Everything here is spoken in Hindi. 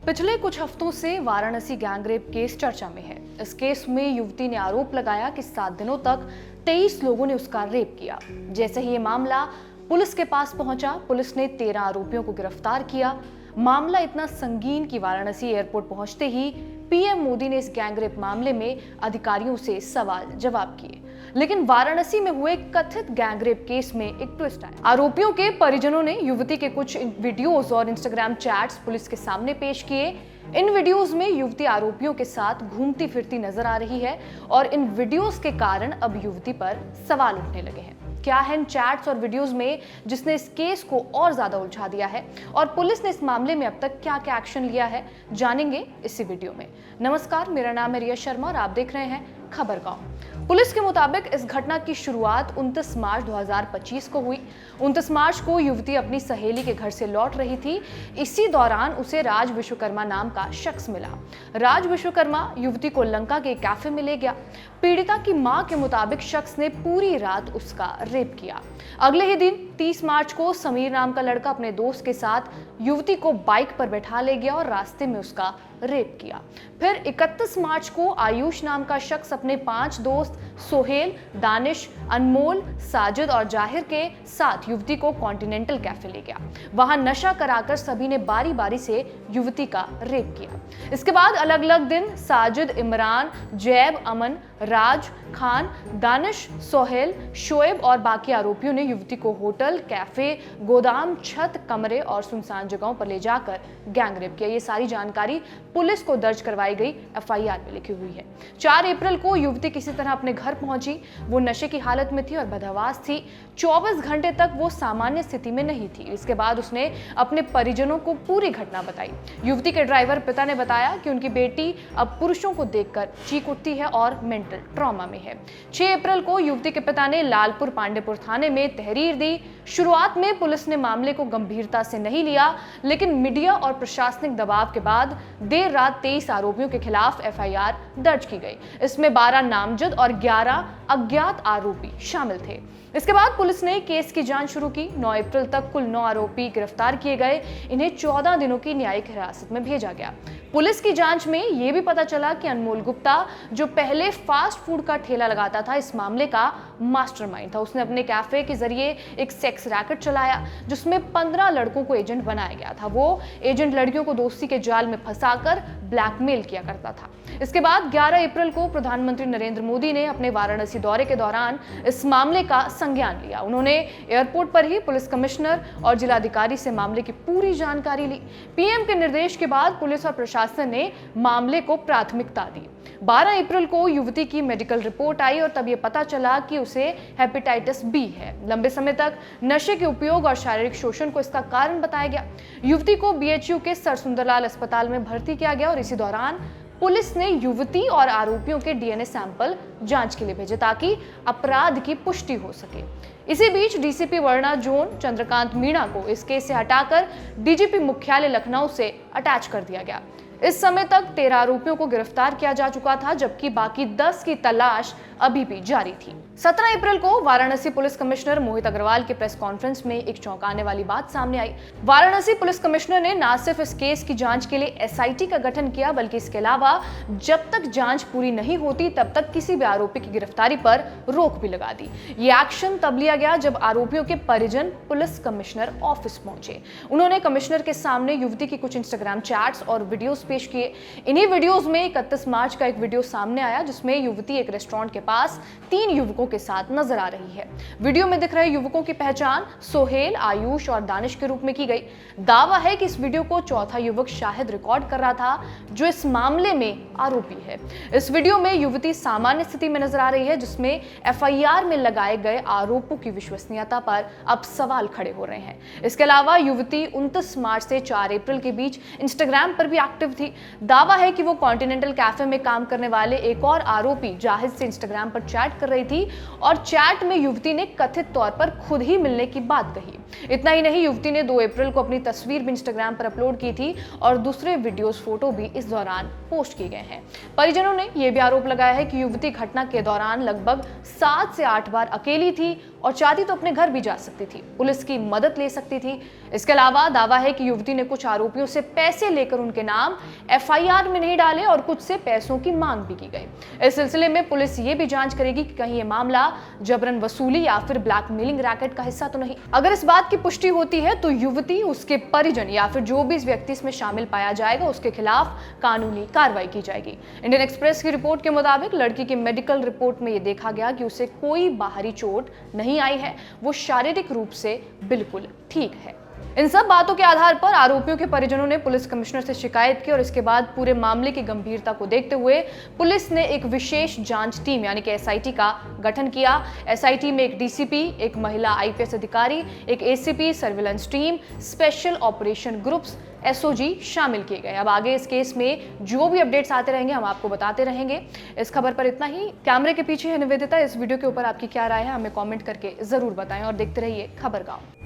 पिछले कुछ हफ्तों से वाराणसी गैंगरेप केस चर्चा में है। इस केस में युवती ने आरोप लगाया कि 7 दिनों तक 23 लोगों ने उसका रेप किया। जैसे ही ये मामला पुलिस के पास पहुंचा, पुलिस ने 13 आरोपियों को गिरफ्तार किया। मामला इतना संगीन कि वाराणसी एयरपोर्ट पहुंचते ही पीएम मोदी ने इस गैंगरेप मामले में अधिकारियों से सवाल जवाब किए। लेकिन वाराणसी में हुए कथित गैंगरेप केस में एक ट्विस्ट आया। आरोपियों के परिजनों ने युवती के कुछ वीडियोस और इंस्टाग्राम चैट्स पुलिस के सामने पेश किए। इन वीडियोस में युवती आरोपियों के साथ घूमती फिरती नजर आ रही है और इन वीडियोस के कारण अब युवती पर सवाल उठने लगे हैं। क्या है इन चैट्स और वीडियोस में जिसने इस केस को और ज्यादा उलझा दिया है, और पुलिस ने इस मामले में अब तक क्या क्या एक्शन लिया है, जानेंगे इसी वीडियो में। नमस्कार, मेरा नाम है रिया शर्मा और आप देख रहे हैं खबर गांव। पुलिस के मुताबिक इस घटना की शुरुआत 29 मार्च 2025 को हुई। 29 मार्च को युवती अपनी सहेली के घर से लौट रही थी। इसी दौरान उसे राज विश्वकर्मा नाम का शख्स मिला। राज विश्वकर्मा युवती को लंका के कैफे में ले गया। पीड़िता की मां के मुताबिक शख्स ने पूरी रात उसका रेप किया। अगले ही दिन 30 मार्च को समीर नाम का लड़का अपने दोस्त के साथ युवती को बाइक पर बैठा ले गया और रास्ते में उसका रेप किया। फिर 31 मार्च को आयुष नाम का शख्स अपने 5 दोस्त सोहेल, दानिश, अनमोल, साजिद और जाहिर के साथ युवती को कॉन्टिनेंटल कैफे ले गया। वहां नशा कराकर सभी ने बारी बारी से युवती का रेप किया। इसके बाद अलग अलग दिन साजिद, इमरान, जैब, अमन, राज, खान, दानिश, सोहेल, शोएब और बाकी आरोपियों ने युवती को होटल, कैफे, गोदाम, छत, कमरे और सुनसान जगहों पर ले जाकर गैंगरेप किया। ये सारी जानकारी पुलिस को दर्ज करवाई गई एफआईआर में लिखी हुई है। 4 अप्रैल को युवती किसी तरह अपने घर पहुंची। वो नशे की हालत में थी और बदहवास थी। 24 घंटे तक वो सामान्य स्थिति में नहीं थी। इसके बाद उसने अपने परिजनों को पूरी घटना बताई। युवती के ड्राइवर पिता ने बताया कि उनकी बेटी अब पुरुषों को देखकर चीख उठती है और मेंटल ट्रॉमा में है। 6 अप्रैल को युवती के पिता ने लालपुर पांडेपुर थाने में तहरीर दी। शुरुआत में पुलिस ने मामले को गंभीरता से नहीं लिया, लेकिन मीडिया और प्रशासनिक दबाव के बाद देर रात 23 आरोपियों के खिलाफ एफआईआर दर्ज की गई। इसमें 12 नामजद और 11 अज्ञात आरोपी शामिल थे। इसके बाद पुलिस ने केस की जांच शुरू की। 9 अप्रैल तक कुल 9 आरोपी गिरफ्तार किए गए। इन्हें 14 दिनों की न्यायिक हिरासत में भेजा गया। पुलिस की जांच में यह भी पता चला कि अनमोल गुप्ता, जो पहले फास्ट फूड का ठेला लगाता था, इस मामले का मास्टरमाइंड था। उसने अपने कैफे के जरिए एक सेक्स रैकेट चलाया जिसमें 15 लड़कों को एजेंट बनाया गया था। वो एजेंट लड़कियों को दोस्ती के जाल में फंसाकर ब्लैकमेल किया करता था। इसके बाद 11 अप्रैल को प्रधानमंत्री नरेंद्र मोदी ने अपने वाराणसी दौरे के दौरान इस मामले का संज्ञान लिया। उन्होंने एयरपोर्ट पर ही पुलिस कमिश्नर और जिलाधिकारी से मामले की पूरी जानकारी ली। पीएम के निर्देश के बाद पुलिस और प्रशासन ने मामले को प्राथमिकता दी। 12 अप्रैल को युवती की मेडिकल रिपोर्ट आई और तब यह पता चला कि उसे हेपेटाइटिस बी है। लंबे समय तक नशे के उपयोग और शारीरिक शोषण को इसका कारण बताया गया। युवती को बीएचयू के सर सुंदरलाल अस्पताल में भर्ती किया गया और इसी दौरान पुलिस ने युवती और आरोपियों के डीएनए सैंपल जांच के लिए भेजे ताकि अपराध की पुष्टि हो सके। इसी बीच डीसीपी वर्णा जोन चंद्रकांत मीणा को इस केस से हटाकर डीजीपी मुख्यालय लखनऊ से अटैच कर दिया गया। इस समय तक 13 आरोपियों को गिरफ्तार किया जा चुका था, जबकि बाकी 10 की तलाश अभी भी जारी थी। 17 अप्रैल को वाराणसी पुलिस कमिश्नर मोहित अग्रवाल के प्रेस कॉन्फ्रेंस में एक चौंकाने वाली बात सामने आई। वाराणसी पुलिस कमिश्नर ने न सिर्फ इस केस की जांच के लिए एसआईटी का गठन किया, बल्कि इसके अलावा जब तक जांच पूरी नहीं होती तब तक किसी भी आरोपी की गिरफ्तारी पर रोक भी लगा दी। ये एक्शन तब लिया गया जब आरोपियों के परिजन पुलिस कमिश्नर ऑफिस पहुंचे। उन्होंने कमिश्नर के सामने युवती की कुछ इंस्टाग्राम चैट्स और वीडियोस पेश किए। इन्हीं वीडियोस में 31 मार्च का एक वीडियो सामने आया जिसमें युवती एक रेस्टोरेंट के पास 3 युवकों के साथ नजर आ रही है। वीडियो में दिख रहे युवकों की पहचान सोहेल, आयुष और दानिश के रूप में की गई। दावा है कि इस वीडियो को चौथा युवक शाहिद रिकॉर्ड कर रहा था, जो इस मामले में आरोपी है। इस वीडियो में युवती सामान्य स्थिति में नजर आ रही है, जिसमें एफआईआर में लगाए गए आरोपों की विश्वसनीयता पर अब सवाल खड़े हो रहे हैं। इसके अलावा युवती 29 मार्च से 4 अप्रैल के बीच इंस्टाग्राम पर भी एक्टिव थी। दावा है कि वो कॉन्टिनेंटल कैफे में काम करने वाले एक और आरोपी जाहिद से इंस्टाग्राम पर चैट कर रही थी और चैट में युवती ने कथित तौर पर खुद ही मिलने की बात कही। इतना ही नहीं, युवती ने 2 अप्रैल को अपनी तस्वीर भी इंस्टाग्राम पर अपलोड की थी और दूसरे वीडियोस, फोटो भी इस दौरान पोस्ट किए गए हैं। परिजनों ने यह भी आरोप लगाया है कि युवती घटना के दौरान लगभग 7 से 8 बार अकेली थी और चाहती तो अपने घर भी जा सकती थी, पुलिस की मदद ले सकती थी। इसके अलावा दावा है कि युवती ने कुछ आरोपियों से पैसे लेकर उनके नाम एफआईआर में नहीं डाले और कुछ से पैसों की मांग भी की गई। इस सिलसिले में पुलिस ये भी जांच करेगी कि कहीं ये मामला जबरन वसूली या फिर ब्लैकमेलिंग रैकेट का हिस्सा तो नहीं। अगर इस बात की पुष्टि होती है तो युवती, उसके परिजन या फिर जो भी इस व्यक्ति इसमें शामिल पाया जाएगा उसके खिलाफ कानूनी कार्रवाई की जाएगी। इंडियन एक्सप्रेस की रिपोर्ट के मुताबिक लड़की की मेडिकल रिपोर्ट में यह देखा गया कि उसे कोई बाहरी चोट नहीं आई है, वो शारीरिक रूप से बिल्कुल ठीक है। इन सब बातों के आधार पर आरोपियों के परिजनों ने पुलिस कमिश्नर से शिकायत की और इसके बाद पूरे मामले की गंभीरता को देखते हुए पुलिस ने एक विशेष जांच टीम यानी कि एसआईटी का गठन किया। एसआईटी में एक डीसीपी, एक महिला आईपीएस अधिकारी, एक ACP, surveillance team, special operation groups, SOG शामिल किए गए। अब आगे इस केस में जो भी अपडेट्स आते रहेंगे हम आपको बताते रहेंगे। इस खबर पर इतना ही। कैमरे के पीछे है निवेदिता। इस वीडियो के ऊपर आपकी क्या राय है हमें कमेंट करके जरूर बताएं और देखते रहिए खबर गांव।